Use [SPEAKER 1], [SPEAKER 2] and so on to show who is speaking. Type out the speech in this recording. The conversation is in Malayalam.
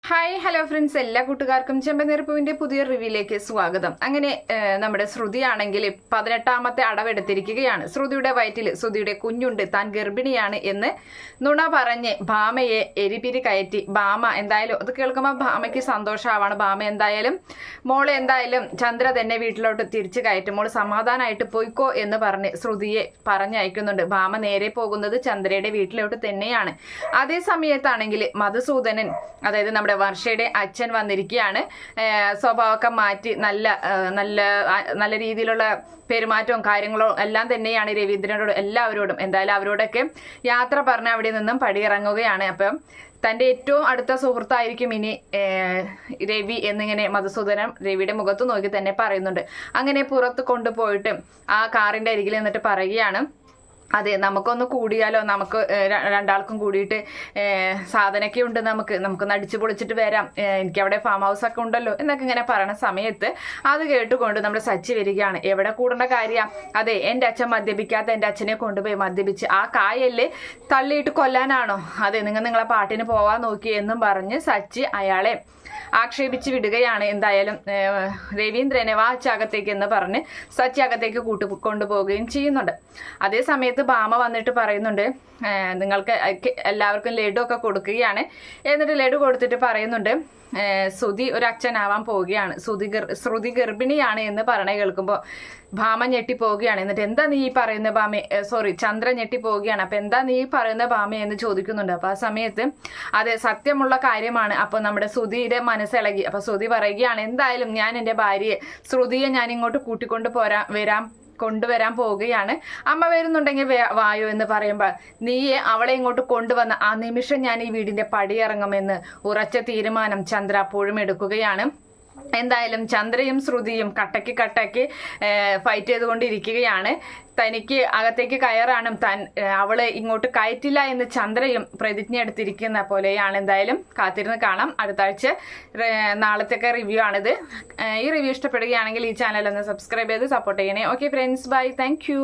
[SPEAKER 1] ഹായ് ഹലോ ഫ്രണ്ട്സ്, എല്ലാ കൂട്ടുകാർക്കും ചെമ്പനീർപ്പൂവിന്റെ പുതിയ റിവ്യൂയിലേക്ക് സ്വാഗതം. അങ്ങനെ നമ്മുടെ ശ്രുതി ആണെങ്കിൽ 18ാമത്തെ അടവെടുത്തിരിക്കുകയാണ്. ശ്രുതിയുടെ വയറ്റിൽ ശ്രുതിയുടെ കുഞ്ഞുണ്ട്, താൻ ഗർഭിണിയാണ് എന്ന് നുണ പറഞ്ഞ് ഭാമയെ എരിപിരി കയറ്റി. ഭാമ എന്തായാലും അത് കേൾക്കുമ്പോൾ ഭാമയ്ക്ക് സന്തോഷമാവാണ്. ഭാമ എന്തായാലും മോളെ എന്തായാലും ചന്ദ്ര തന്നെ വീട്ടിലോട്ട് തിരിച്ചു കയറ്റും, മോള് സമാധാനമായിട്ട് പോയിക്കോ എന്ന് പറഞ്ഞ് ശ്രുതിയെ പറഞ്ഞയക്കുന്നുണ്ട്. ഭാമ നേരെ പോകുന്നത് ചന്ദ്രയുടെ വീട്ടിലോട്ട് തന്നെയാണ്. അതേ സമയത്താണെങ്കിൽ മധുസൂദനൻ, അതായത് നമ്മുടെ വർഷയുടെ അച്ഛൻ വന്നിരിക്കുകയാണ്. സ്വഭാവമൊക്കെ മാറ്റി നല്ല രീതിയിലുള്ള പെരുമാറ്റവും കാര്യങ്ങളോ എല്ലാം തന്നെയാണ് രവീന്ദ്രനോട് എല്ലാവരോടും. എന്തായാലും അവരോടൊക്കെ യാത്ര പറഞ്ഞ് അവിടെ നിന്നും പടിയിറങ്ങുകയാണ്. അപ്പം തൻ്റെ ഏറ്റവും അടുത്ത സുഹൃത്തായിരിക്കും ഇനി രവി എന്നിങ്ങനെ മധുസൂദനൻ രവിയുടെ മുഖത്ത് നോക്കി തന്നെ പറയുന്നുണ്ട്. അങ്ങനെ പുറത്ത് കൊണ്ടുപോയിട്ട് ആ കാറിൻ്റെ അരികിൽ നിന്നിട്ട് പറയുകയാണ്, അതെ നമുക്കൊന്ന് കൂടിയാലോ, നമുക്ക് രണ്ടാൾക്കും കൂടിയിട്ട് സാധനമൊക്കെ ഉണ്ട്, നമുക്കൊന്ന് അടിച്ചു പൊളിച്ചിട്ട് വരാം, എനിക്ക് അവിടെ ഫാം ഹൗസ് ഒക്കെ ഉണ്ടല്ലോ എന്നൊക്കെ ഇങ്ങനെ പറയുന്ന സമയത്ത് അത് കേട്ടുകൊണ്ട് നമ്മുടെ സച്ചി വരികയാണ്. എവിടെ കൂടേണ്ട കാര്യം, അതെ എൻ്റെ അച്ഛൻ മദ്യപിക്കാത്ത എൻ്റെ അച്ഛനെ കൊണ്ടുപോയി മദ്യപിച്ച് ആ കായലിൽ തള്ളിയിട്ട് കൊല്ലാനാണോ, അതെ നിങ്ങളെ പാട്ടിന് പോവാൻ നോക്കി എന്നും പറഞ്ഞ് സച്ചി അയാളെ ആക്ഷേപിച്ച് വിടുകയാണ്. എന്തായാലും രവീന്ദ്രനെ വാച്ചകത്തേക്ക് എന്ന് പറഞ്ഞ് സച്ചി അകത്തേക്ക് കൊണ്ടുപോവുകയും ചെയ്യുന്നുണ്ട്. അതേ സമയത്ത് ഭാമ വന്നിട്ട് പറയുന്നുണ്ട്, നിങ്ങൾക്ക് എല്ലാവർക്കും ലഡു ഒക്കെ കൊടുക്കുകയാണ്. എന്നിട്ട് ലഡു കൊടുത്തിട്ട് പറയുന്നുണ്ട്, ശ്രുതി ഒരു അച്ഛനാവാൻ പോവുകയാണ്, ശ്രുതി ഗർഭിണിയാണ് എന്ന് പറഞ്ഞ കേൾക്കുമ്പോൾ ഭാമ ഞെട്ടിപ്പോവുകയാണ്. എന്നിട്ട് എന്താ നീ പറയുന്ന ഭാമ, ചന്ദ്ര ഞെട്ടിപ്പോവുകയാണ്. അപ്പൊ എന്താ നീ പറയുന്ന ഭാമ എന്ന് ചോദിക്കുന്നുണ്ട്. അപ്പൊ ആ സമയത്ത് അതെ സത്യമുള്ള കാര്യമാണ്. അപ്പൊ നമ്മുടെ ശ്രുതിയുടെ മനസ്സിളകി. അപ്പൊ ശ്രുതി പറയുകയാണ്, എന്തായാലും ഞാൻ എൻ്റെ ഭാര്യയെ ശ്രുതിയെ ഞാൻ ഇങ്ങോട്ട് കൊണ്ടുവരാൻ പോവുകയാണ്, അമ്മ വരുന്നുണ്ടെങ്കിൽ വായോ എന്ന് പറയുമ്പോൾ നീയെ അവളെ ഇങ്ങോട്ട് കൊണ്ടുവന്ന ആ നിമിഷം ഞാൻ ഈ വീടിന്റെ പടിയിറങ്ങുമെന്ന് ഉറച്ച തീരുമാനം ചന്ദ്ര അപ്പോഴും എടുക്കുകയാണ്. എന്തായാലും ചന്ദ്രയും ശ്രുതിയും കട്ടയ്ക്ക് ഫൈറ്റ് ചെയ്തുകൊണ്ടിരിക്കുകയാണ്. തനിക്ക് അകത്തേക്ക് കയറാനും അവളെ ഇങ്ങോട്ട് കയറ്റില്ല എന്ന് ചന്ദ്രയും പ്രതിജ്ഞ എടുത്തിരിക്കുന്ന പോലെയാണ്. എന്തായാലും കാത്തിരുന്ന് കാണാം. അടുത്ത ആഴ്ച നാളത്തേക്ക് റിവ്യൂ ആണിത്. ഈ റിവ്യൂ ഇഷ്ടപ്പെടുകയാണെങ്കിൽ ഈ ചാനൽ ഒന്ന് സബ്സ്ക്രൈബ് ചെയ്ത് സപ്പോർട്ട് ചെയ്യണേ. Okay friends, bye, thank U.